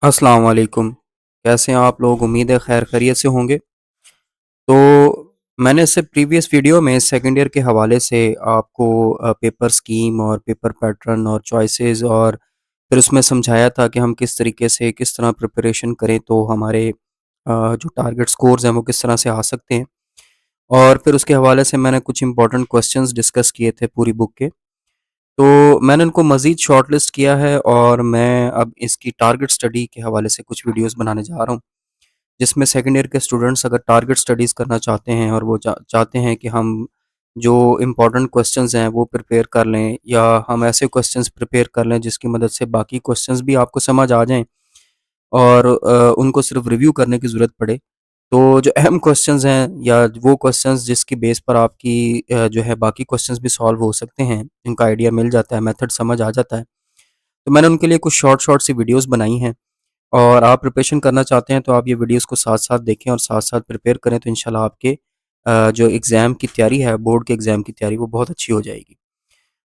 अस्सलाम वालेकुम। कैसे हैं आप लोग? उम्मीद है खैर खैरियत से होंगे। तो मैंने इससे प्रीवियस वीडियो में सेकंड ईयर के हवाले से आपको पेपर स्कीम और पेपर पैटर्न और चॉइसेस और फिर उसमें समझाया था कि हम किस तरीके से किस तरह प्रिपरेशन करें तो हमारे जो टारगेट स्कोर्स हैं वो किस तरह से आ सकते हैं। और फिर उसके हवाले से मैंने कुछ इंपॉर्टेंट क्वेश्चंस डिस्कस किए थे पूरी बुक के। तो मैंने उनको मज़ीद शॉर्टलिस्ट किया है और मैं अब इसकी टारगेट स्टडी के हवाले से कुछ वीडियोज़ बनाने जा रहा हूँ। जिसमें सेकंड ईयर के स्टूडेंट्स अगर टारगेट स्टडीज़ करना चाहते हैं और वो चाहते हैं कि हम जो इम्पोर्टेंट क्वेश्चंस हैं वो प्रिपेयर कर लें या हम ऐसे क्वेश्चंस प्रिपेयर कर लें जिसकी मदद से बाकी क्वेश्चंस भी आपको समझ आ जाएं और उनको सिर्फ रिव्यू करने की ज़रूरत पड़े। तो जो अहम क्वेश्चंस हैं या वो क्वेश्चंस जिसकी बेस पर आपकी जो है बाकी क्वेश्चंस भी सॉल्व हो सकते हैं, इनका आइडिया मिल जाता है, मेथड समझ आ जाता है। तो मैंने उनके लिए कुछ शॉर्ट शॉर्ट सी वीडियोज़ बनाई हैं और आप प्रिपरेशन करना चाहते हैं तो आप ये वीडियोस को साथ-साथ देखें और साथ-साथ प्रिपेयर करें तो इंशाल्लाह आपके जो एग्ज़ाम की तैयारी है, बोर्ड के एग्ज़ाम की तैयारी वो बहुत अच्छी हो जाएगी।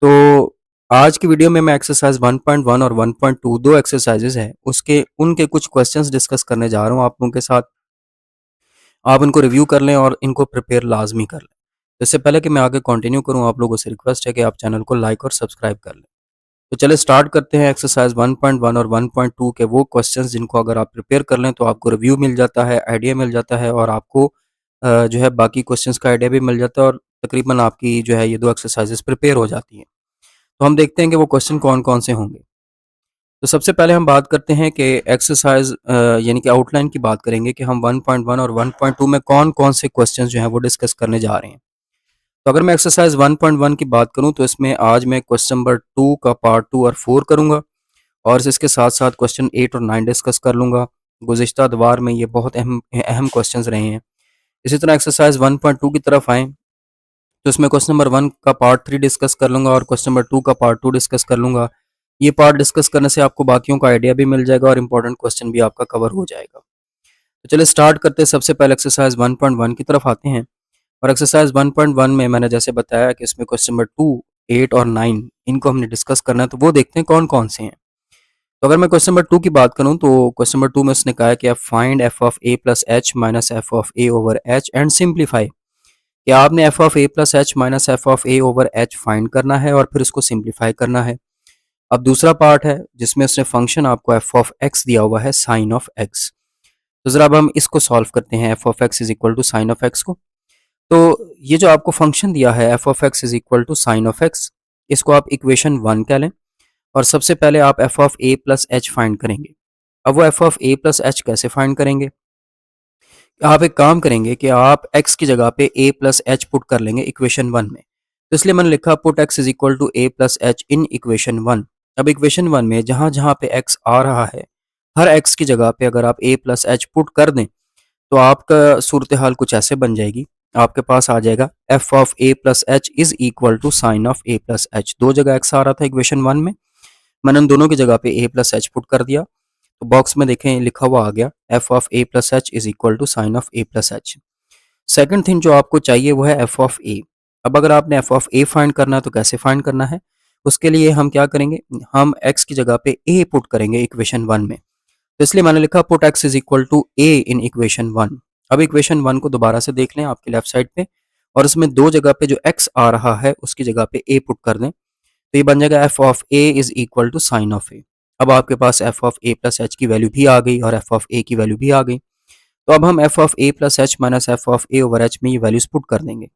तो आज की वीडियो में मैं एक्सरसाइज़ 1.1 और 1.2 2 एक्सरसाइज़ेज़ हैं, उसके उनके कुछ क्वेश्चंस डिस्कस करने जा रहा हूँ आप लोगों के साथ। आप इनको रिव्यू कर लें और इनको प्रिपेयर लाज़मी कर लें। इससे पहले कि मैं आगे कंटिन्यू करूँ, आप लोगों से रिक्वेस्ट है कि आप चैनल को लाइक और सब्सक्राइब कर लें। तो चलिए स्टार्ट करते हैं एक्सरसाइज 1.1 और 1.2 के वो क्वेश्चंस जिनको अगर आप प्रिपेयर कर लें तो आपको रिव्यू मिल जाता है, आइडिया मिल जाता है और आपको जो है बाकी क्वेश्चंस का आइडिया भी मिल जाता है और तकरीबन आपकी जो है ये 2 एक्सरसाइजेस प्रिपेयर हो जाती हैं। तो हम देखते हैं कि वो क्वेश्चन कौन-कौन से होंगे। तो सबसे पहले हम बात करते हैं कि एक्सरसाइज यानी कि आउटलाइन की बात करेंगे कि हम 1.1 और 1.2 में कौन-कौन से क्वेश्चंस जो हैं वो डिस्कस करने जा रहे हैं। तो अगर मैं एक्सरसाइज 1.1 की बात करूँ तो इसमें आज मैं क्वेश्चन नंबर 2 का पार्ट 2 और 4 करूँगा। और इसके साथ-साथ क्वेश्चन 8 और 9 डिस्कस कर लूँगा। गुज़िश्ता अदवार में ये बहुत अहम अहम क्वेश्चंस रहे हैं। इसी तरह एक्सरसाइज़ 1.2 की तरफ आएँ, तो इसमें क्वेश्चन नंबर 1 का पार्ट 3 डिस्कस कर लूँगा और क्वेश्चन नंबर 2 का पार्ट 2 डिस्कस कर लूँगा। ये पार्ट डिस्कस करने से आपको बाकियों का आइडिया भी मिल जाएगा और इम्पोर्टेंट क्वेश्चन भी आपका कवर हो जाएगा। तो चलिए स्टार्ट करते हैं, सबसे पहले एक्सरसाइज़ 1.1 की तरफ आते हैं। और एक्सरसाइज़ 1.1 में मैंने जैसे बताया कि इसमें क्वेश्चन नंबर 2, 8 और 9 इनको हमने डिस्कस करना है, तो वो देखते हैं कौन-कौन से हैं। तो अगर मैं क्वेश्चन नंबर 2 की बात करूँ तो क्वेश्चन नंबर 2 में उसने कहा है कि find F of a plus h minus f of a over H and simplify. कि आपने f of a plus h minus f of a over H find करना है और फिर उसको सिंप्लीफाई करना है। अब दूसरा पार्ट है जिसमें उसने फंक्शन आपको एफ ऑफ एक्स दिया हुआ है साइन ऑफ एक्स। तो जरा अब हम इसको सॉल्व करते हैं, f of x is equal to sine of x को। तो ये जो आपको फंक्शन दिया है f of x is equal to sine of x, इसको आप इक्वेशन 1 कह लें और सबसे पहले आप F of a plus h find करेंगे। अब वो F of a plus H कैसे फाइंड करेंगे? आप एक काम करेंगे कि आप एक्स की जगह पे ए प्लस एच पुट कर लेंगे इक्वेशन 1 में। तो इसलिए मैंने लिखा put x is equal to a plus h in equation 1। अब इक्वेशन 1 में जहाँ जहाँ पे एक्स आ रहा है, हर एक्स की जगह पे अगर आप ए प्लस एच पुट कर दें तो आपका सूरत हाल कुछ ऐसे बन जाएगी। आपके पास आ जाएगा f of a plus h is equal to sine of a plus h. दो जगह एक्स आ रहा था इक्वेशन 1 में, मैंने उन दोनों की जगह पे ए प्लस एच पुट कर दिया। तो बॉक्स में देखें लिखा हुआ आ गया f of a plus h is equal to sine of a plus h. Second thing जो आपको चाहिए वो है एफ ऑफ ए। अब अगर आपने एफ ऑफ ए फाइंड करना है तो कैसे फाइंड करना है? उसके लिए हम क्या करेंगे, हम एक्स की जगह पे ए पुट करेंगे इक्वेशन 1 में। तो इसलिए मैंने लिखा put x is equal to a in equation 1। अब इक्वेशन 1 को दोबारा से देख लें आपके लेफ्ट साइड पे और उसमें दो जगह पे जो एक्स आ रहा है उसकी जगह पे ए पुट कर दें। तो ये बन जाएगा f of a is equal to sine of a. अब आपके पास f of a plus h की वैल्यू भी आ गई और एफ ऑफ ए की वैल्यू भी आ गई। तो अब हम F of a plus h minus f of a over H में ये वैल्यूज पुट कर देंगे।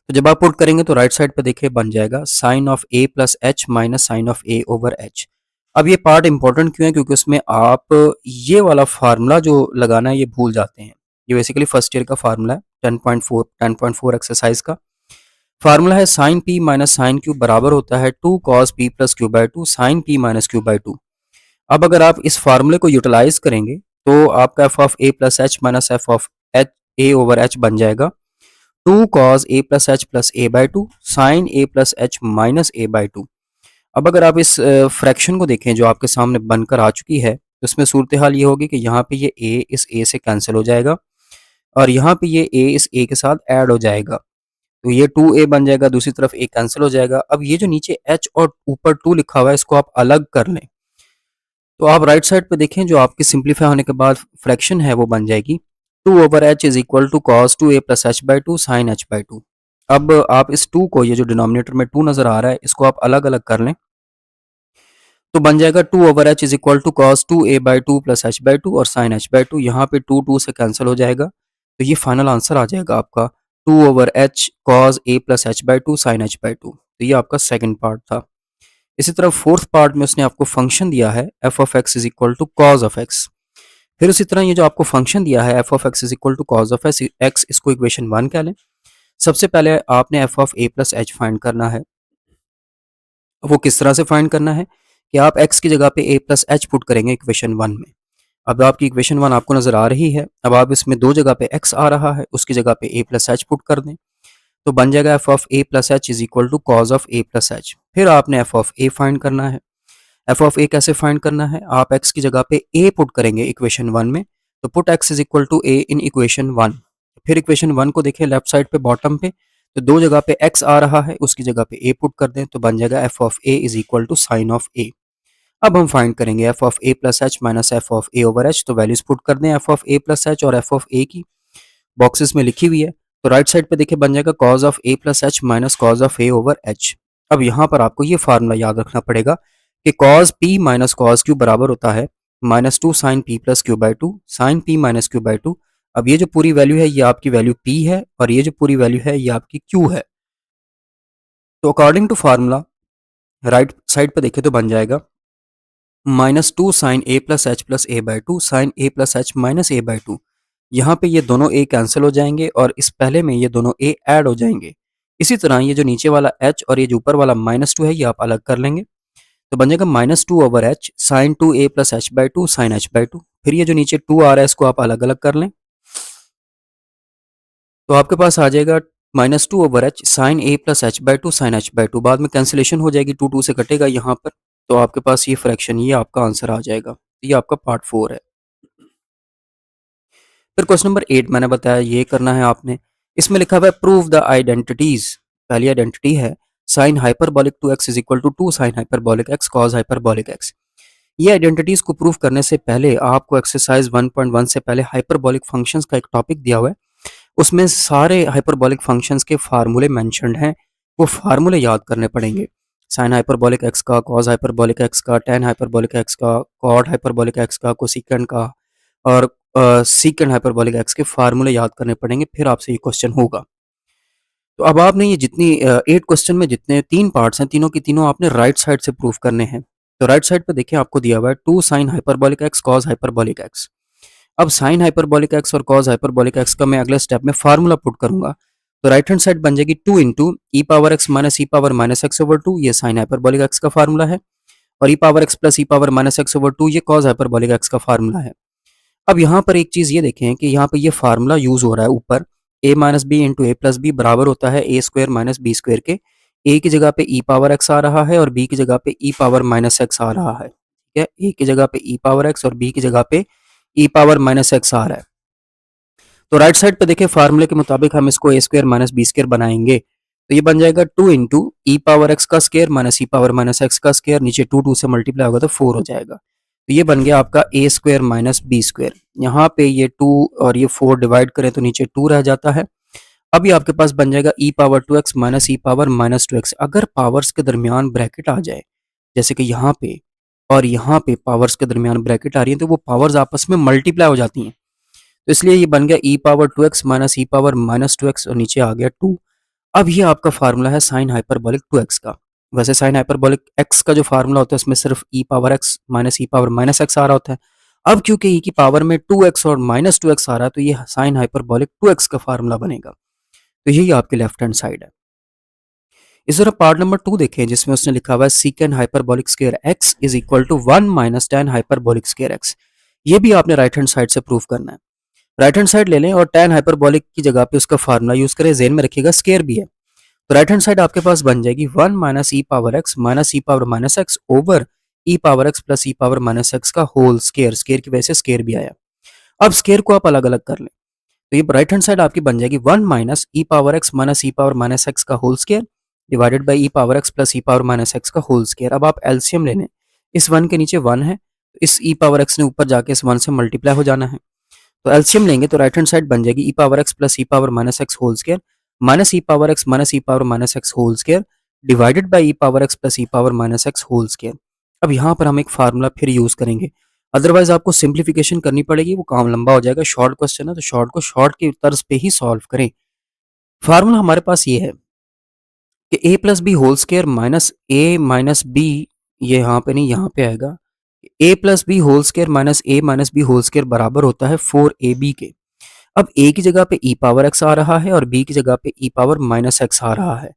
तो जब आप पुट करेंगे तो राइट साइड पे देखिए बन जाएगा sine of a plus h minus sine of a over h. अब ये पार्ट इंपॉर्टेंट क्यों है? क्योंकि उसमें आप ये वाला फार्मूला जो लगाना है ये भूल जाते हैं। ये बेसिकली फर्स्ट ईयर का फार्मूला है 10.4 एक्सरसाइज का। फार्मूला है sine p minus sine q बराबर होता है 2 cos p plus q by two sine p minus q by two. अब अगर आप इस फार्मूले को यूटिलाइज करेंगे तो आपका f of a plus h minus f of h a over h बन जाएगा 2 cos a plus h plus a by two sine a plus h minus a by two. अब अगर आप इस फ्रैक्शन को देखें जो आपके सामने बनकर आ चुकी है तो इसमें सूरत हाल ये होगी कि यहाँ पे ये ए इस ए से कैंसिल हो जाएगा और यहाँ पे ये ए इस ए के साथ ऐड हो जाएगा। तो ये 2a बन जाएगा, दूसरी तरफ a कैंसिल हो जाएगा। अब ये जो नीचे h और ऊपर 2 लिखा हुआ है इसको आप अलग कर लें। तो आप राइट साइड पे देखें, जो आपकी सिंप्लीफाई होने के बाद फ्रैक्शन है वो बन जाएगी 2/h is equal to cos 2a plus h by two sine h by two. अब आप इस 2 को, ये जो डिनोमिनेटर में 2 नज़र आ रहा है, इसको आप अलग अलग कर लें तो बन जाएगा 2/h is equal to cos 2a by two plus h by two और साइन h बाई टू। यहाँ पे 2 से कैंसिल हो जाएगा, तो ये फाइनल आंसर आ जाएगा आपका 2/h cos a plus h by two sine h by two. तो ये आपका सेकंड पार्ट था। इसी तरह फोर्थ पार्ट में उसने आपको फंक्शन दिया है f of x is equal to cos of x. फिर उसी तरह ये जो आपको फंक्शन दिया है f of x is equal to cos of x, इसको इक्वेशन 1 कह लें। सबसे पहले आपने f of a plus h find करना है। वो किस तरह से फाइंड करना है कि आप x की जगह पे a प्लस एच पुट करेंगे इक्वेशन 1 में। अब आपकी इक्वेशन 1 आपको नजर आ रही है, अब आप इसमें दो जगह पे x आ रहा है, उसकी जगह पे a प्लस एच पुट कर दें तो बन जाएगा f of a plus h is equal to cos of a plus h. फिर आपने एफ ऑफ ए फाइंड करना है। एफ ऑफ ए कैसे फाइंड करना है, आप x की जगह पे a पुट करेंगे इक्वेशन 1 में, तो put x is equal to a in equation 1। फिर इक्वेशन 1 को देखें लेफ्ट साइड पे बॉटम पे, तो दो जगह पे x आ रहा है, उसकी जगह पे a पुट कर दें तो बन जाएगा f of a is equal to sine of a। अब हम फाइंड करेंगे f of a plus h minus f of a over h, तो वैल्यूज पुट कर दें f of a plus h और एफ ऑफ ए की, boxes में लिखी हुई है। तो राइट साइड पे देखिए बन जाएगा cause of a plus h minus cos of a over h. अब यहाँ पर आपको ये फार्मूला याद रखना पड़ेगा कि cos p minus cos q बराबर होता है -2 sine p plus q by two sine p minus q by two. अब ये जो पूरी वैल्यू है ये आपकी वैल्यू पी है और ये जो पूरी वैल्यू है ये आपकी क्यू है। तो according to formula right side पे देखें तो बन जाएगा -2 sine a plus h plus a by two sine a plus h minus a by two. यहाँ पे ये दोनों ए कैंसिल हो जाएंगे और इस पहले में ये दोनों ए ऐड हो जाएंगे। इसी तरह ये जो नीचे वाला h और ये जो ऊपर वाला -2 है ये आप अलग कर लेंगे तो बन जाएगा -2 over h sine 2a plus h by two sine h by two. फिर ये जो नीचे 2 आ रहा है इसको आप अलग अलग कर लें तो आपके पास आ जाएगा -2 over h sine a plus h by two sine h by two. बाद में कैंसिलेशन हो जाएगी, 2 से कटेगा यहाँ पर, तो आपके पास ये फ्रैक्शन, ये आपका आंसर आ जाएगा। ये आपका पार्ट 4 है। फिर क्वेश्चन नंबर 8 मैंने बताया ये करना है आपने। इसमें लिखा हुआ है प्रूव द आइडेंटिटीज। पहली आइडेंटिटी है sine hyperbolic 2x is equal to 2 sine hyperbolic x cos hyperbolic x। ये आइडेंटिटीज को प्रूव करने से पहले आपको एक्सरसाइज 1.1 से पहले हाइपरबॉलिक फंक्शंस का एक टॉपिक दिया हुआ है, उसमें सारे हाइपरबॉलिक फंक्शंस के फार्मूले मेंशन्ड हैं, वो फार्मूले याद करने पड़ेंगे। साइन हाइपरबॉलिक एक्स का, कॉस हाइपरबॉलिक एक्स का, टेन हाइपरबॉलिक एक्स का, कॉड हाइपरबॉलिक एक्स का, कोसिकेंड का और सीकेंड हाइपरबॉलिक एक्स के फार्मूले याद करने पड़ेंगे, फिर आपसे ये क्वेश्चन होगा। तो अब आपने ये जितनी 8 क्वेश्चन में जितने 3 पार्ट्स हैं, तीनों की तीनों आपने राइट साइड से प्रूव करने हैं। तो राइट साइड पे देखिए आपको दिया हुआ है 2 sine hyperbolic x cos hyperbolic x. अब साइन हाइपरबॉलिक एक्स और कॉस हाइपरबॉलिक एक्स का मैं अगले स्टेप में फार्मूला पुट करूंगा, तो राइट हैंड साइड बन जाएगी 2 into e power x minus e power minus x over two, ये साइन हाइपरबॉलिक एक्स का फार्मूला है, और e power x plus e power minus x over two ये कॉस हाइपरबॉलिक एक्स का formula है। अब यहाँ पर एक चीज ये देखें कि यहाँ पर ये फार्मूला यूज हो रहा है ऊपर a minus b into a plus b बराबर होता है a square minus b square के। a की जगह पे ई पावर एक्स आ रहा है और b की जगह पे ई पावर माइनस एक्स आ रहा है। ठीक है, a की जगह पे ई पावर एक्स और b की जगह पे ई पावर माइनस एक्स आ रहा है। तो राइट साइड पे देखिए फार्मूले के मुताबिक हम इसको ए स्क्वायर माइनस बी स्क्वायर बनाएंगे, तो ये बन जाएगा 2 इंटू ई पावर एक्स का square minus e power minus x का स्क्वायर, नीचे 2 से मल्टीप्लाई होगा तो 4 हो जाएगा। तो ये बन गया आपका ए स्क्वायर माइनस बी स्क्वायर। यहाँ पे ये 2 और ये 4 डिवाइड करें तो नीचे 2 रह जाता है। अभी आपके पास बन जाएगा e power 2x minus e power minus 2x। अगर पावर्स के दरमियान ब्रैकेट आ जाए, जैसे कि यहाँ पे और यहाँ पे पावर्स के दरमियान ब्रैकेट आ रही है, तो वो पावर्स आपस में मल्टीप्लाई हो जाती हैं, तो इसलिए ये बन गया ई power 2x minus e power minus 2x और नीचे आ गया 2। अब ये आपका फार्मूला है साइन हाइपरबॉलिक 2x का। वैसे साइन हाइपरबॉलिक x का जो फार्मूला होता है उसमें सिर्फ ई power x minus e power minus x आ रहा होता है। अब क्योंकि ई की पावर में 2x और माइनस 2x आ रहा है, तो ये साइन हाइपरबॉलिक 2x का फार्मूला बनेगा। तो यही आपकी लेफ्ट हैंड साइड है। इस तरह पार्ट नंबर 2 देखें जिसमें उसने लिखा हुआ है secant hyperbolic square x is equal to 1 minus tan hyperbolic square x। ये भी आपने राइट हैंड साइड से प्रूव करना है। राइट हैंड साइड ले लें और टेन हाइपरबॉलिक की जगह पे उसका फार्मूला यूज करें, जेन में रखिएगा स्क्वायर भी है, तो राइट हैंड साइड आपके पास बन जाएगी 1 minus e power x minus e power minus x over e power x plus e power minus x का होल स्क्वायर। स्क्वायर की वजह से स्क्वायर भी आया। अब स्क्वायर को आप अलग अलग कर लें, तो ये राइट हैंड साइड आपकी बन जाएगी 1 minus e power x minus e power minus x का whole square divided by e power x plus e power minus x का होल स्क्वायर। अब आप एलसीएम ले लें, इस 1 के नीचे 1 है इस ई पावर एक्स ने ऊपर जाके इस 1 से मल्टीप्लाई हो जाना है। तो एलसीएम लेंगे तो राइट हैंड साइड बन जाएगी e power x plus e power minus x whole square minus e power x minus e power minus x whole square divided by e power x plus e power minus x whole square. अब यहाँ पर हम एक formula फिर use करेंगे, otherwise आपको simplification करनी पड़ेगी, वो काम लंबा हो जाएगा। शॉर्ट क्वेश्चन है तो शॉर्ट को शॉर्ट की तर्ज पे ही सॉल्व करें। फार्मूला हमारे पास ये है कि a plus b whole square minus b, ये यहाँ पे नहीं यहाँ पे आएगा, a plus b whole square minus b whole square बराबर होता है 4ab के। अब ए की जगह पे ई पावर एक्स आ रहा है और बी की जगह पे ई पावर माइनस एक्स आ रहा है।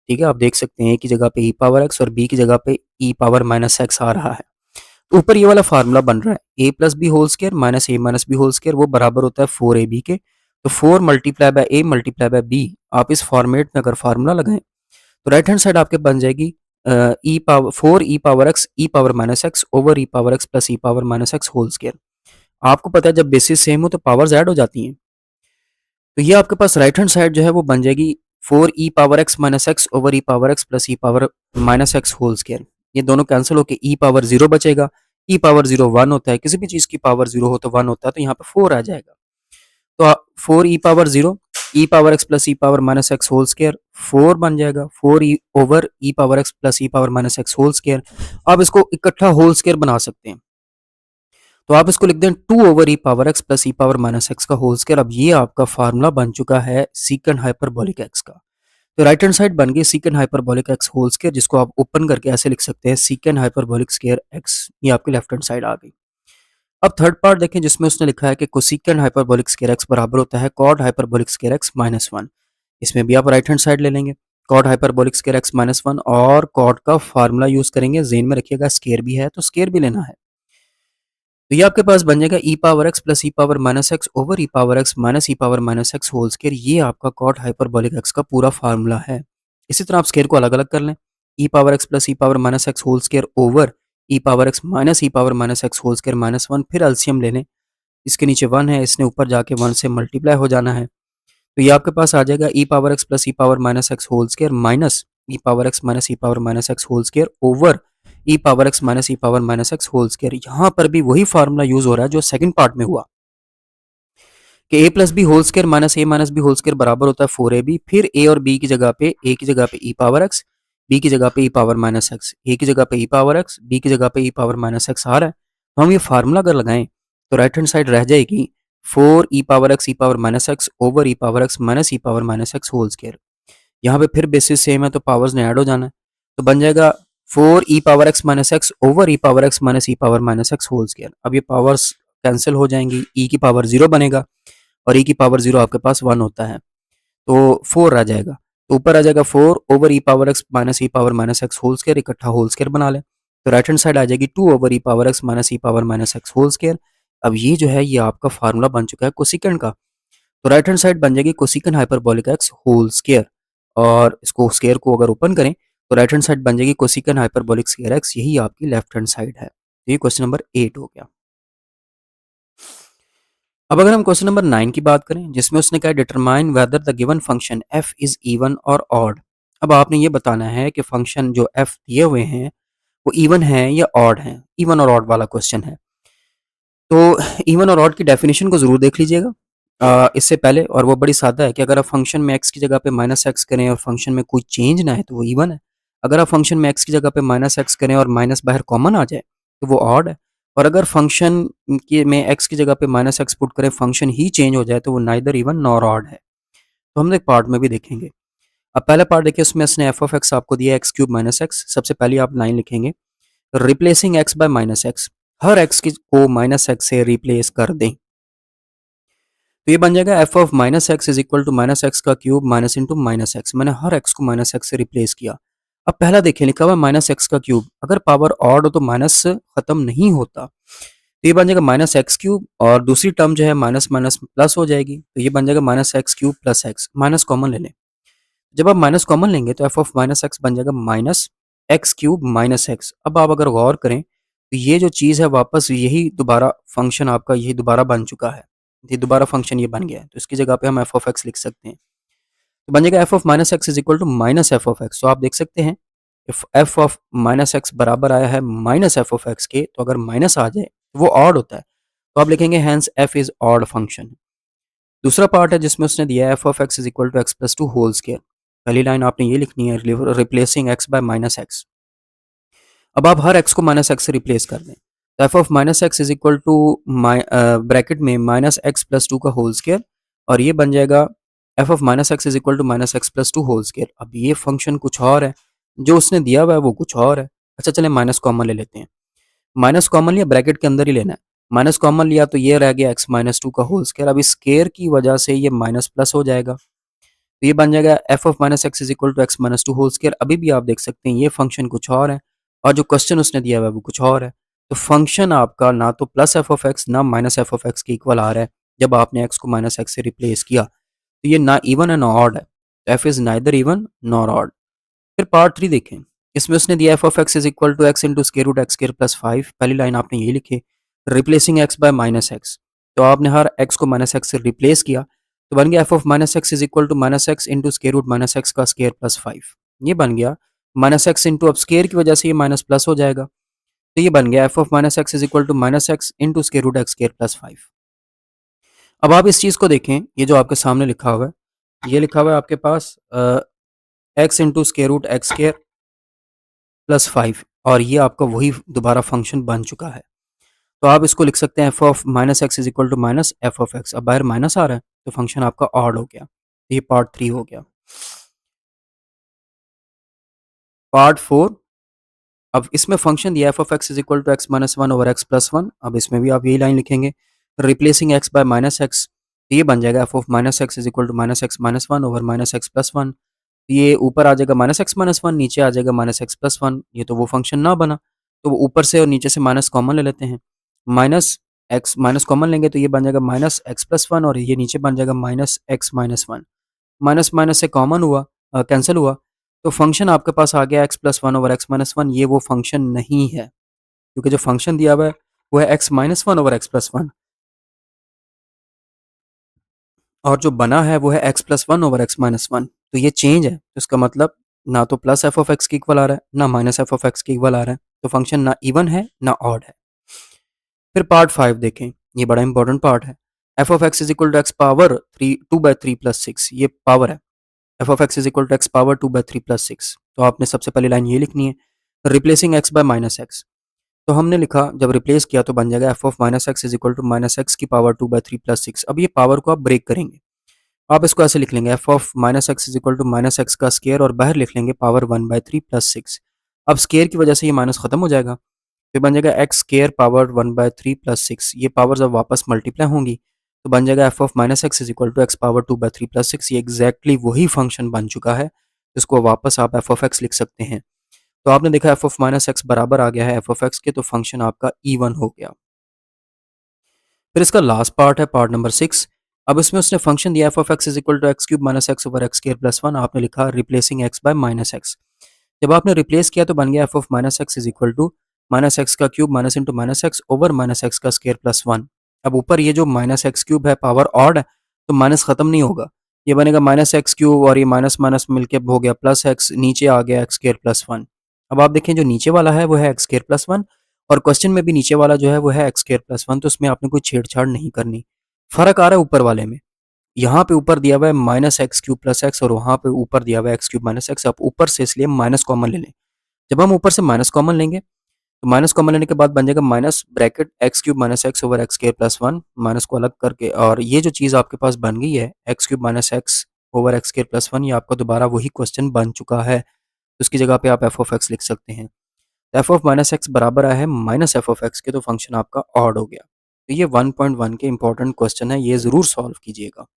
ठीक है, आप देख सकते हैं ए की जगह पे ई पावर एक्स और बी की जगह पे ई पावर माइनस एक्स आ रहा है। तो ऊपर ये वाला फार्मूला बन रहा है a plus b whole square minus b whole square, वो बराबर होता है 4ab के। तो 4 multiply by a multiply by b, आप इस फॉर्मेट में अगर फार्मूला लगाएं तो राइट हैंड साइड आपके बन जाएगी e power 4 e power x e power minus x over e power x plus e power minus x whole square. आपको पता है जब बेसिस सेम हो तो पावर्स ऐड हो जाती हैं। तो ये आपके पास राइट हैंड साइड जो है वो बन जाएगी 4 e power x minus x over e power x plus e power minus x whole square. ये दोनों कैंसिल होकर ई पावर 0 बचेगा। ई पावर 0 1 होता है, किसी भी चीज़ की पावर 0 हो तो 1 होता है, तो यहाँ पे 4 आ जाएगा। तो 4 e power 0 e power x plus e power minus x whole square 4 बन जाएगा। 4 e over e power x plus e power minus x whole square. आप इसको इकट्ठा होल स्क्वायर बना सकते हैं, तो आप इसको लिख दें 2 over e power x plus e power minus x का होल स्क्वायर। अब ये आपका फार्मूला बन चुका है सीकेंड हाइपरबोलिक एक्स का। तो राइट हैंड साइड बन गई secant hyperbolic x whole square, जिसको आप ओपन करके ऐसे लिख सकते हैं सीकेंड हाइपरबोलिक स्क्वायर एक्स। ये आपकी लेफ्ट हैंड साइड आ गई। अब थर्ड पार्ट देखें जिसमें उसने लिखा है कि कोसिकेंड हाइपरबोलिक स्क्वायर एक्स बराबर होता है cot hyperbolic square x minus 1। इसमें भी आप राइट हैंड साइड ले लेंगे cot hyperbolic square x minus 1 और कॉड का फार्मूला यूज करेंगे। जेन में रखिएगा स्क्वायर भी है तो स्क्वायर भी लेना है। तो ये आपके पास बन जाएगा e power x plus e power minus x over e power x minus e power minus x whole square. ये आपका कॉट हाइपरबोलिक एक्स का पूरा फार्मूला है। इसी तरह आप स्क्वायर को अलग अलग कर लें, e power x plus e power minus x whole square over e power x minus e power minus x whole square minus 1, फिर एलसीएम ले लें। इसके नीचे 1 है, इसने ऊपर जाके 1 से मल्टीप्लाई हो जाना है। तो ये आपके पास आ जाएगा e power x plus e power minus x whole square minus e power x minus e power minus x whole square over e power x minus e power minus x whole square. यहाँ पर भी वही formula use हो रहा है जो second part में हुआ कि a plus b whole square minus b whole square बराबर होता है 4ab। फिर ए और बी की जगह पे ए की जगह पे ई पावर एक्स, बी की जगह पे ई पावर माइनस एक्स, ए की जगह पे ई पावर एक्स, बी की जगह पे ई पावर माइनस एक्स आ रहा है। तो हम ये फार्मूला अगर लगाएं तो राइट हैंड साइड रह जाएगी 4 e power x e power minus x over e power x minus e power minus x whole square. यहाँ पे फिर बेसिस सेम है तो पावर्स ने ऐड हो जाना है। तो बन जाएगा 4 e power x minus x over e power x minus e power minus x whole square. अब ये पावर्स कैंसिल हो जाएंगी, ई की पावर 0 बनेगा और ई की पावर 0 आपके पास 1 होता है, तो 4 आ जाएगा। तो ऊपर आ जाएगा 4 over e power x minus x whole square, इकट्ठा होल स्क्वायर बना लें। तो राइट हैंड साइड आ जाएगी 2 over e power x minus x whole square. अब ये जो है ये आपका फार्मूला बन चुका है कोसिकेंड का। तो राइट हैंड साइड बन जाएगी cosecant hyperbolic x whole square, और इसको स्क्वायर को अगर ओपन करें तो राइट हैंड साइड बन जाएगी कोसिकेंड हाइपरबोलिक स्क्वायर एक्स। यही आपकी लेफ्ट हैंड साइड है। तो ये क्वेश्चन नंबर 8 हो गया। अब अगर हम क्वेश्चन नंबर 9 की बात करें जिसमें उसने कहा determine whether the given function F is even और ऑड। अब आपने ये बताना है कि फंक्शन जो एफ दिए हुए हैं वो इवन है या ऑड है। इवन और ऑड वाला क्वेश्चन है। तो इवन और ऑड की डेफिनेशन को ज़रूर देख लीजिएगा इससे पहले, और वो बड़ी सादा है कि अगर आप फंक्शन में एक्स की जगह पे माइनस एक्स करें और फंक्शन में कोई चेंज ना है तो वो इवन है। अगर आप फंक्शन में एक्स की जगह पे माइनस एक्स करें और माइनस बाहर कॉमन आ जाए तो वो ऑड है। और अगर फंक्शन के में एक्स की जगह पे माइनस एक्स पुट करें फंक्शन ही चेंज हो जाए तो वो नाइदर इवन नॉर ऑड है। तो हम एक पार्ट में भी देखेंगे। अब पहला पार्ट देखिए, उसमें इसने एफ ऑफ एक्स आपको दिया एक्स क्यूब माइनस एक्स। सबसे पहले आप लाइन लिखेंगे replacing x by minus x, हर एक्स को माइनस एक्स से रिप्लेस कर दें। तो ये बन जाएगा f of minus x is equal to minus x का cube minus into minus x. मैंने हर एक्स को माइनस एक्स से रिप्लेस किया। अब पहला देखिए लिखा हुआ माइनस एक्स का क्यूब, अगर पावर ऑड हो तो माइनस खत्म नहीं होता, तो ये बन जाएगा माइनस एक्स क्यूब और दूसरी टर्म जो है माइनस माइनस प्लस हो जाएगी, तो ये बन जाएगा minus x cube plus x. Minus common ले लें, जब आप माइनस कॉमन लेंगे तो एफ ऑफ माइनस एक्स बन जाएगा minus x cube minus x. अब आप अगर गौर करें तो ये जो चीज़ है वापस यही दोबारा फंक्शन आपका यही दोबारा बन चुका है। ये दोबारा फंक्शन ये बन गया है, तो इसकी जगह पे हम एफ ऑफ एक्स लिख सकते हैं। तो बन जाएगा f of minus x is equal to minus f of x. तो आप देख सकते हैं if f of minus x बराबर आया है माइनस एफ ऑफ एक्स के, तो अगर माइनस आ जाए तो वो ऑड होता है, तो आप लिखेंगे hence f is odd function. दूसरा पार्ट है जिसमें उसने दिया है f of x is equal to x plus two whole square. पहली लाइन आपने ये लिखनी है, replacing x by minus x. अब आप हर एक्स को माइनस एक्स से रिप्लेस कर दें, तो f of minus x is equal to bracket में माइनस एक्स प्लस टू का होल स्केयर, और ये बन जाएगा f of minus x is equal to minus x plus two whole square. अब ये फंक्शन कुछ और है, जो उसने दिया हुआ है वो कुछ और है। अच्छा चले माइनस कॉमन ले लेते हैं। माइनस कॉमन लिया, ब्रैकेट के अंदर ही लेना है। माइनस कॉमन लिया तो ये रह गया एक्स माइनस टू का होल स्केयर। अब इस स्केयर की वजह से ये माइनस प्लस हो जाएगा, तो ये बन जाएगा f of minus x is equal to x minus two whole square. अभी भी आप देख सकते हैं ये फंक्शन कुछ और है, और जो क्वेश्चन उसने दिया हुआ है वो कुछ और है। तो फंक्शन आपका ना तो प्लस एफ ऑफ एक्स ना माइनस एफ ऑफ एक्स के इक्वल आ रहा है जब आपने एक्स को माइनस एक्स से रिप्लेस किया। तो ये ना इवन है ना ऑड है, f is neither even nor odd. फिर पार्ट 3 देखें, इसमें उसने दिया f of x is equal to x into square root x square plus 5। पहली लाइन आपने ये लिखी, replacing x by minus x. तो आपने हर एक्स को माइनस एक्स से रिप्लेस किया, तो बन गया f of minus x is equal to minus x into square root minus x का स्केयर प्लस 5। ये बन गया माइनस एक्स इंटू, अब स्केयर की वजह से ये माइनस प्लस हो जाएगा, तो ये बन गया f of minus x is equal to minus x into square root x square plus 5। अब आप इस चीज़ को देखें, ये जो आपके सामने लिखा हुआ है, ये लिखा हुआ है आपके पास x into square root x square plus 5, और ये आपका वही दोबारा फंक्शन बन चुका है। तो आप इसको लिख सकते हैं f of minus x is equal to minus f of x. अब बाहर माइनस आ रहा है तो फंक्शन आपका ऑड हो गया। ये पार्ट 3 हो गया। पार्ट 4, अब इसमें फंक्शन दिया f of x is equal to x minus one over x plus one. अब इसमें भी आप यही लाइन लिखेंगे, replacing x by minus x. ये बन जाएगा f of minus x is equal to minus x minus one over minus x plus one. ये ऊपर आ जाएगा माइनस एक्स वन, नीचे आ जाएगा माइनस एक्स प्लस वन। ये तो वो फंक्शन ना बना, तो वो ऊपर से और नीचे से माइनस कॉमन ले लेते हैं। माइनस एक्स माइनस कॉमन लेंगे तो ये बन जाएगा माइनस एक्स प्लस वन, और ये नीचे बन जाएगा minus x minus one. Minus minus से कॉमन हुआ, कैंसिल हुआ, तो फंक्शन आपके पास आ गया x plus one over x minus one. ये वो फंक्शन नहीं है, क्योंकि जो फंक्शन दिया हुआ है वो है x minus one over x plus one, और जो बना है वो है x plus one over x minus one. तो ये चेंज है, तो इसका मतलब ना तो प्लस एफ ऑफ एक्स के इक्वल आ रहा है ना माइनस एफ ऑफ एक्स के इक्वल आ रहा है, तो फंक्शन ना इवन है ना ऑड है। फिर पार्ट 5 देखें, ये बड़ा इंपॉर्टेंट पार्ट है। F of x is equal to x power three two by three plus six, ये पावर है। F of x is equal to x power two by three plus six. तो आपने सबसे पहली लाइन ये लिखनी है, replacing x by minus x. तो हमने लिखा जब रिप्लेस किया तो बन जाएगा f of minus x is equal to minus x की power two by three plus six. अब ये पावर को आप ब्रेक करेंगे, आप इसको ऐसे लिख लेंगे, f of minus x is equal to minus x का स्केयर, और बाहर लिख लेंगे power one by three plus six. अब स्केयर की वजह से ये माइनस खत्म हो जाएगा, फिर बन जाएगा x square power one by three plus six. ये पावर जब वापस मल्टीप्लाई होंगी तो बन जाएगा f of minus x is equal to x power two by three plus six. ये एग्जैक्टली वही फंक्शन बन चुका है, इसको वापस आप एफ ऑफ एक्स लिख सकते हैं। तो आपने देखा एफ ऑफ माइनस एक्स बराबर आ गया है एफ ऑफ एक्स के, तो फंक्शन आपका इवन हो गया। फिर इसका लास्ट पार्ट है पार्ट नंबर 6। अब इसमें उसने फंक्शन दिया f of x is equal to x cube minus x over x square plus one. आपने लिखा replacing x by minus x. जब आपने रिप्लेस किया तो बन गया f of minus x is equal to minus x का cube minus into minus x over minus x का स्क्वायर प्लस वन। अब ऊपर ये जो माइनस एक्स क्यूब है पावर ऑड है, तो माइनस खत्म नहीं होगा, ये बनेगा माइनस एक्स क्यूब, और ये माइनस माइनस मिलके हो गया प्लस एक्स, नीचे आ गया एक्स स्क्वायर प्लस वन। अब आप देखें जो नीचे वाला है वो है एक्स स्क्वायर प्लस वन, और क्वेश्चन में भी नीचे वाला जो है वो है एक्स स्क्वायर प्लस वन, तो उसमें आपने कोई छेड़छाड़ नहीं करनी। फ़र्क आ रहा है ऊपर वाले में, यहाँ पे ऊपर दिया हुआ है minus x cube plus x, और वहाँ पे ऊपर दिया हुआ है एक्स क्यूब माइनस एक्स। आप ऊपर से इसलिए माइनस कॉमन ले लें। जब हम ऊपर से माइनस कॉमन लेंगे तो माइनस कॉमन लेने के बाद बन जाएगा minus bracket x cube minus x over x square plus one, minus को अलग करके, और ये जो चीज़ आपके पास बन गई है x cube minus x over x square plus one, ये आपका दोबारा वही क्वेश्चन बन चुका है, तो उसकी जगह पे आप एफ ऑफ एक्स लिख सकते हैं। एफ ऑफ माइनस एक्स बराबर आया है माइनस एफ ऑफ एक्स के, तो फंक्शन आपका ऑड हो गया। तो ये 1.1 के इंपॉर्टेंट क्वेश्चन है, ये ज़रूर सॉल्व कीजिएगा।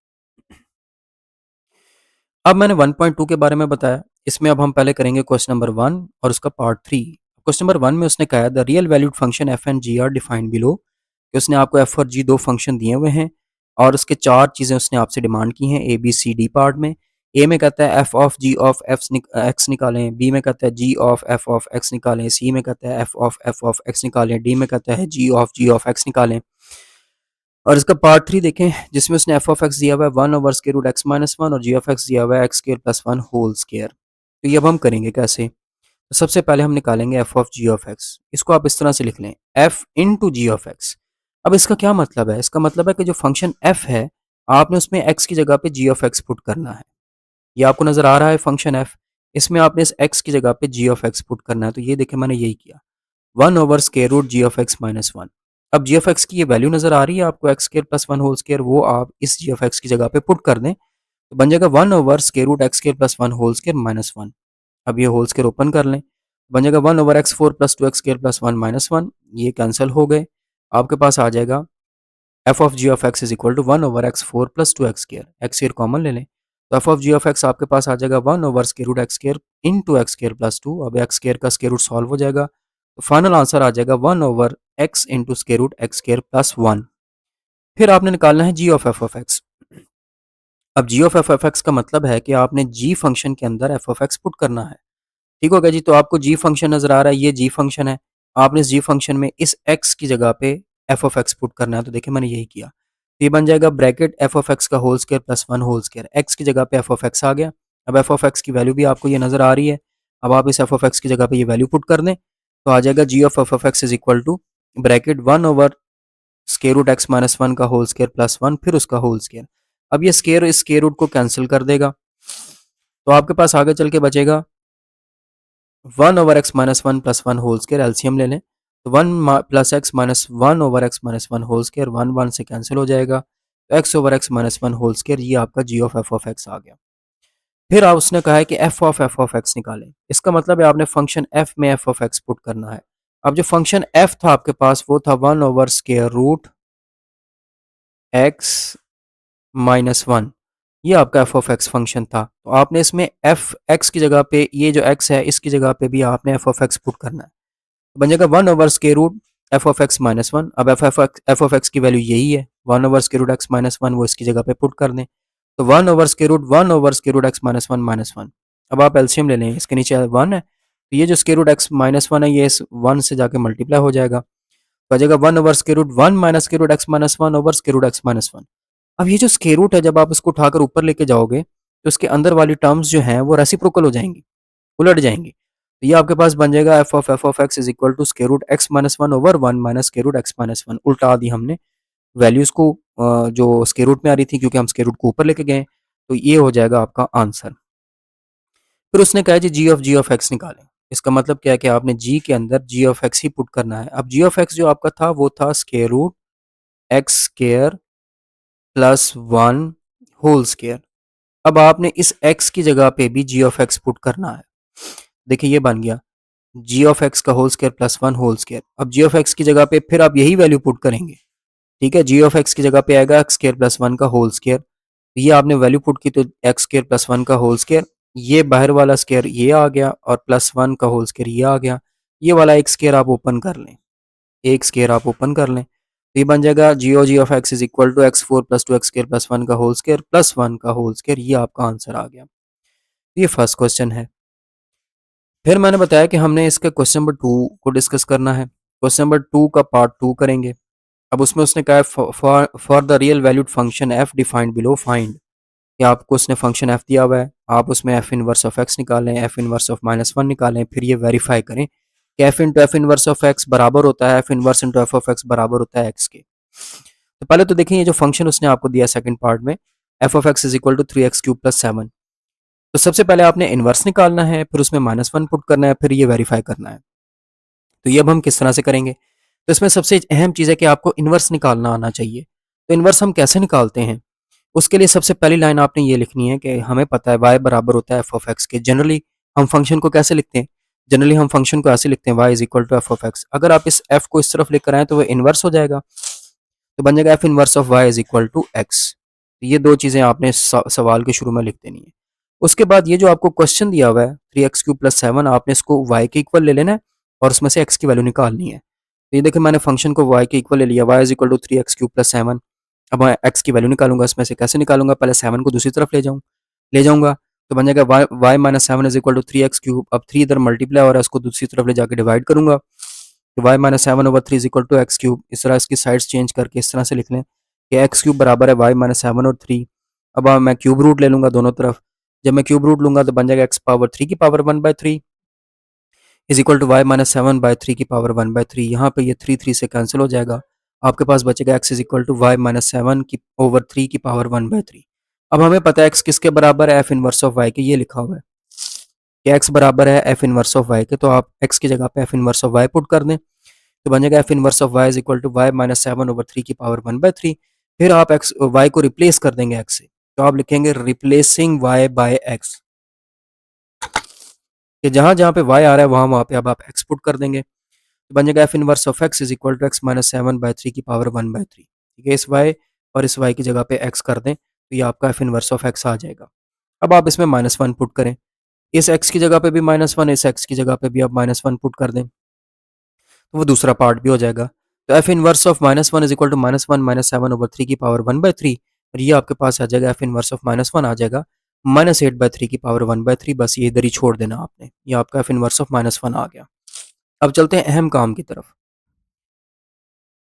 अब मैंने 1.2 के बारे में बताया, इसमें अब हम पहले करेंगे क्वेश्चन नंबर 1 और उसका पार्ट 3। क्वेश्चन नंबर 1 में उसने कहा है the real valued function f and g are defined below, कि उसने आपको एफ और जी दो फंक्शन दिए हुए हैं, और उसके चार चीज़ें उसने आपसे डिमांड की हैं a b c d part में। ए में कहता है f of g of x निकालें, बी में कहता है जी ऑफ एक्स निकालें, सी में कहता है एफ ऑफ एक्स निकालें, डी में कहता है जी ऑफ एक्स निकालें। और इसका पार्ट 3 देखें, जिसमें उसने एफ ऑफ एक्स दिया हुआ है one over square root x minus one, और जी ऑफ एक्स दिया हुआ है x square plus one whole square. तो ये अब हम करेंगे कैसे? तो सबसे पहले हम निकालेंगे f of g of x. इसको आप इस तरह से लिख लें, f into g of x. अब इसका क्या मतलब है? इसका मतलब है कि जो फंक्शन एफ है, आपने उसमें एक्स की जगह पे जी ऑफ एक्स पुट करना है। ये आपको नजर आ रहा है फंक्शन एफ, इसमें आपने इस एक्स की जगह पे जी ऑफ एक्स पुट करना है। तो ये देखें मैंने यही किया, one over square root g of x minus one. अब जी ऑफ एक्स की ये वैल्यू नजर आ रही है आपको, x square plus one whole square, वो आप इस जी ऑफ एक्स की जगह पे पुट कर दें तो बन जाएगा 1/√x² + 1 whole square minus one. अब ये होल स्क्वायर ओपन कर लें, बन जाएगा 1/x4 + 2x² + 1 - 1। ये कैंसिल हो गए, आपके पास आ जाएगा f of g of x is equal to 1/x4 + 2x²। X square common ले लें, तो f of g of x आपके पास आ जाएगा 1/√x² इंटू x² + 2। अब x² का स्क्वायर रूट सॉल्व हो जाएगा, तो फाइनल आंसर आ जाएगा 1/x इंटू √x²+1। फिर आपने निकालना है जी ऑफ एफ ऑफ एक्स। अब g of f of x का मतलब है कि आपने जी फंक्शन के अंदर एफ ऑफ एक्स पुट करना है। ठीक हो गया जी। तो आपको जी फंक्शन नजर आ रहा है, ये जी फंक्शन है। आपने इस जी फंक्शन में इस एक्स की जगह पे एफ ऑफ एक्स पुट करना है। तो देखिए मैंने यही किया, तो ये बन जाएगा ब्रैकेट एफ ऑफ एक्स का whole square plus 1 whole square. X की जगह पे एफ ऑफ एक्स आ गया। अब एफ ऑफ एक्स की वैल्यू भी आपको ये नजर आ रही है। अब आप इस एफ ऑफ एक्स की जगह पे ये वैल्यू पुट कर दें, तो आ जाएगा g of f of x is equal to bracket 1/√x - 1 का होल स्क्वायर प्लस 1 फिर उसका होल स्क्वायर। अब ये स्क्वायर इस स्क्वायर रूट को कैंसिल कर देगा, तो आपके पास आगे चल के बचेगा 1/x - 1 + 1 होल स्क्वायर। एलसीएम ले लें, तो 1 + x - 1/x - 1 होल स्क्वायर 1 1 से कैंसिल हो जाएगा, तो x/x - 1 होल स्क्वायर ये आपका जी ऑफ एफ ऑफ एक्स आ गया। फिर आप उसने कहा है कि एफ ऑफ एक्स निकालें। इसका मतलब है आपने फंक्शन एफ में एफ ऑफ एक्स पुट करना है। अब जो फंक्शन एफ था आपके पास वो था 1/√x - 1, ये आपका एफ ऑफ एक्स फंक्शन था। तो आपने इसमें एफ एक्स की जगह पे ये जो एक्स है इसकी जगह पे भी आपने एफ ऑफ एक्स पुट करना है। तो बन जाएगा 1/√एफ ऑफ एक्स माइनस वन। अब एफ ऑफ एक्स की वैल्यू यही है, 1/√x - 1 वो इसकी जगह पे पुट कर दें, तो 1/√1/√x - 1 - 1। अब आप एलसीएम ले लें, इसके नीचे 1 है, तो ये जो square root x minus one है ये इस 1 से जाके मल्टीप्लाई हो जाएगा, तो आ जाएगा 1/√1 minus square root x minus one over square root x minus one. अब ये जो स्क्वायर रूट है जब आप इसको उठाकर ऊपर लेके जाओगे तो इसके अंदर वाली टर्म्स जो हैं वो रेसिप्रोकल हो जाएंगी, उलट जाएंगी। तो ये आपके पास बन जाएगा f of x is equal to square root x minus one over 1 minus square root x minus one. उल्टा दी हमने वैल्यूज को, जो स्क्वायर रूट में आ रही थी क्योंकि हम स्क्वायर रूट को ऊपर लेके गए, तो ये हो जाएगा आपका आंसर। फिर उसने कहा जी ऑफ एक्स निकालें। इसका मतलब क्या है कि आपने जी के अंदर जी ऑफ एक्स ही पुट करना है। अब जी ऑफ एक्स जो आपका था वो था square root x square plus 1 whole square. अब आपने इस x की जगह पे भी जी ऑफ एक्स पुट करना है। देखिए ये बन गया जी ऑफ एक्स का whole square plus 1 whole square. अब जी ऑफ एक्स की जगह पे फिर आप यही वैल्यू पुट करेंगे। ठीक है, जी ऑफ एक्स की जगह पे आएगा एक्स स्क्वायर प्लस 1 का होल स्क्वायर। ये आपने वैल्यू पुट की तो एक्स स्क्वायर प्लस 1 का होल स्क्वायर, ये बाहर वाला स्क्वायर ये आ गया और प्लस 1 का होल स्क्वायर ये आ गया। ये वाला एक स्क्वायर आप ओपन कर लें, एक स्क्वायर आप ओपन कर लें, तो ये बन जाएगा g of x is equal to x4 + 2x² + 1 का होल स्क्वायर प्लस 1 का होल स्क्वायर। ये आपका आंसर आ गया। ये फर्स्ट क्वेश्चन है। फिर मैंने बताया कि हमने इसके क्वेश्चन नंबर 2 को डिस्कस करना है। क्वेश्चन नंबर 2 का पार्ट 2 करेंगे। अब उसमें उसने कहा है for the real valued function F defined below find, कि आपको उसने फंक्शन एफ दिया हुआ है, आप उसमें एफ इनवर्स ऑफ एक्स निकालें, एफ इनवर्स ऑफ -1 निकालें, फिर ये वेरीफाई करें कि F into F inverse of x बराबर होता है F inverse into F of x बराबर होता है एक्स के। तो पहले तो देखिए ये जो फंक्शन उसने आपको दिया सेकंड पार्ट में, f of x is equal to 3x³ + 7। तो सबसे पहले आपने इनवर्स निकालना है, फिर उसमें -1 पुट करना है, फिर ये वेरीफाई करना है। तो ये अब हम किस तरह से करेंगे? तो इसमें सबसे अहम चीज़ है कि आपको इनवर्स निकालना आना चाहिए। तो इनवर्स हम कैसे निकालते हैं? उसके लिए सबसे पहली लाइन आपने ये लिखनी है कि हमें पता है y बराबर होता है एफ ऑफ एक्स के। जनरली हम फंक्शन को कैसे लिखते हैं? जनरली हम फंक्शन को ऐसे लिखते हैं y is equal to f of x. अगर आप इस f को इस तरफ लेकर आए तो वो इनवर्स हो जाएगा, तो बन जाएगा f inverse of y is equal to x. ये दो चीज़ें आपने सवाल के शुरू में लिख देनी है। उसके बाद ये जो आपको क्वेश्चन दिया हुआ है 3x³ + 7, आपने इसको y के इक्वल ले लेना है और उसमें से x की वैल्यू निकालनी है। तो ये देखिए मैंने फंक्शन को y के इक्वल ले लिया, y is equal to 3x³ + 7। अब मैं x की वैल्यू निकालूंगा, इसमें से कैसे निकालूंगा? पहले 7 को दूसरी तरफ ले जाऊंगा, तो बन जाएगा y minus 7 is equal to 3x³। अब 3 इधर मल्टीप्लाई हो रहा है, उसको दूसरी तरफ ले जाकर डिवाइड करूंगा, तो y minus 7/3 is equal to x³। इस तरह इसकी साइड्स चेंज करके इस तरह से लिख लें कि x³ बराबर है y माइनस 7 और 3। अब मैं क्यूब रूट ले लूंगा दोनों तरफ, जब मैं क्यूब रूट लूंगा तो बन जाएगा x³ की power 1/3। Is equal to y minus 7/3 की पावर 1/3। यहाँ पे ये 3 से कैंसिल हो जाएगा, आपके पास बचेगा x is equal to y minus 7/3 की पावर 1/3। अब हमें पता है एक्स किसके बराबर है, एफ इनवर्स ऑफ वाई के, ये लिखा हुआ है कि एक्स बराबर है एफ इनवर्स ऑफ वाई के, तो आप एक्स की जगह पे f inverse of y put कर दें, तो बन जाएगा f inverse of y is equal to y minus 7/3 की पावर 1/3। फिर आप एक्स वाई को रिप्लेस कर देंगे एक्स से, तो आप लिखेंगे रिप्लेसिंग वाई बाय एक्स, कि जहां जहां पे वाई आ रहा है वहां वहां पे अब आप एक्स पुट कर देंगे, तो बन जाएगा f inverse of x is equal to x minus 7/3 की पावर 1/3। ठीक है, इस वाई और इस वाई की जगह पे एक्स कर दें, तो ये आपका एफ इनवर्स ऑफ एक्स आ जाएगा। अब आप इसमें -1 पुट करें, इस एक्स की जगह पे भी -1, इस एक्स की जगह पे भी आप -1 पुट कर दें, तो वो दूसरा पार्ट भी हो जाएगा। तो f inverse of -1 is equal to -1 minus 7/3 की पावर 1/3, और ये आपके पास आ जाएगा एफ इनवर्स ऑफ -1 आ जाएगा -8/3 की पावर 1/3। बस ये इधर ही छोड़ देना आपने, ये आपका एफ इनवर्स ऑफ -1 आ गया। अब चलते हैं अहम काम की तरफ,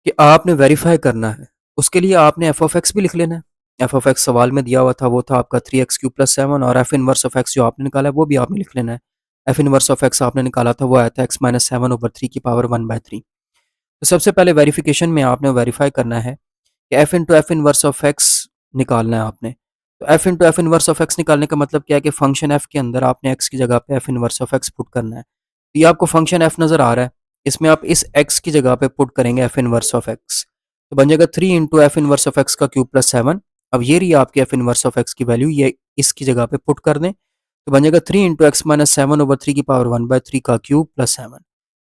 कि आपने वेरीफाई करना है, उसके लिए आपने एफ ऑफ एक्स भी लिख लेना है। एफ ऑफ एक्स सवाल में दिया हुआ था, वो था आपका 3x³ + 7, और एफ इनवर्स ऑफ एक्स जो आपने निकाला है वो भी आपने लिख लेना है। एफ इनवर्स ऑफ एक्स आपने निकाला था, वो आया था x माइनस 7/3 की पावर 1/3। तो सबसे पहले वेरिफिकेशन में आपने वेरीफाई करना है कि F into F inverse of x निकालना है आपने। तो F into F inverse of x निकालने का मतलब क्या है कि फंक्शन एफ के अंदर आपने एक्स की जगह पे f inverse of x put करना है। तो ये आपको फंक्शन एफ नज़र आ रहा है, इसमें आप इस एक्स की जगह पे पुट करेंगे एफ इनवर्स ऑफ एक्स, तो बन जाएगा 3 into F inverse of x का क्यूब प्लस 7। अब ये रही आपकी एफ इनवर्स ऑफ एक्स की वैल्यू, ये इसकी जगह पे पुट कर दें, तो बन जाएगा 3 इंटू एक्स माइनस 7/3 की पावर 1/3 का क्यूब प्लस 7।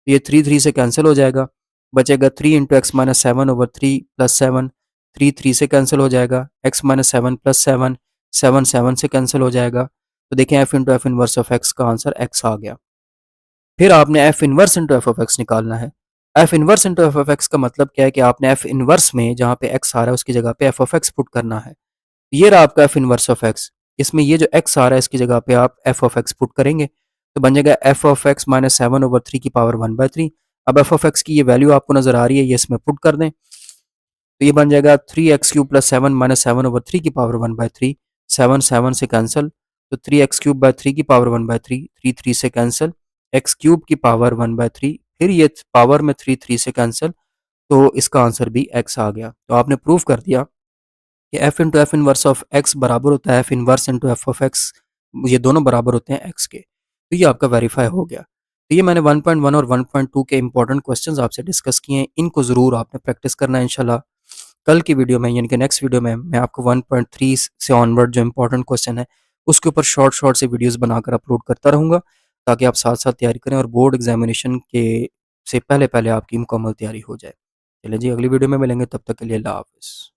ये 3 से कैंसिल हो जाएगा, बचेगा 3 इंटू एक्स माइनस 7/3 प्लस 7, 3 से कैंसिल हो जाएगा, एक्स माइनस 7 प्लस 7, 7 से कैंसिल हो जाएगा। तो देखें F into F inverse of x का आंसर एक्स आ गया। फिर आपने F inverse into F of x निकालना है। F inverse into F of x का मतलब क्या है कि आपने एफ इनवर्स में जहाँ पे एक्स आ रहा है उसकी जगह पे एफ ऑफ एक्स पुट करना है। ये रहा आपका एफ इनवर्स ऑफ एक्स, इसमें ये जो एक्स आ रहा है इसकी जगह पे आप एफ ऑफ एक्स पुट करेंगे, तो बन जाएगा एफ ऑफ एक्स माइनस 7/3 की पावर 1/3। अब एफ ऑफ एक्स की ये वैल्यू आपको नजर आ रही है, ये इसमें पुट कर दें, तो ये बन जाएगा 3x³ + 7 माइनस 7/3 की पावर 1/3। 7 से कैंसिल, तो 3x³ / 3 की पावर 1/3, 3 से कैंसिल, x³ की पावर 1/3, फिर ये पावर में 3 से कैंसिल, तो इसका आंसर भी x आ गया। तो आपने प्रूव कर दिया कि f into F inverse of x बराबर होता है f inverse into F of x, ये दोनों बराबर होते हैं x के। तो ये आपका वेरीफाई हो गया। तो ये मैंने 1.1 और 1.2 के इंपॉर्टेंट क्वेश्चंस आपसे डिस्कस किए हैं, इनको ज़रूर आपने प्रैक्टिस करना है इंशाल्लाह। कल की वीडियो में यानी कि नेक्स्ट वीडियो में मैं आपको 1.3 से ऑनवर्ड जो इंपॉर्टेंट क्वेश्चन है उसके ऊपर शॉर्ट शॉर्ट से वीडियोस बनाकर अपलोड करता रहूँगा, ताकि आप साथ साथ तैयारी करें और बोर्ड एग्जामिनेशन के से पहले पहले आपकी मुकम्मल तैयारी हो जाए। चलिए जी, अगली वीडियो में मिलेंगे, तब तक के लिए अल्लाह हाफ़िज़।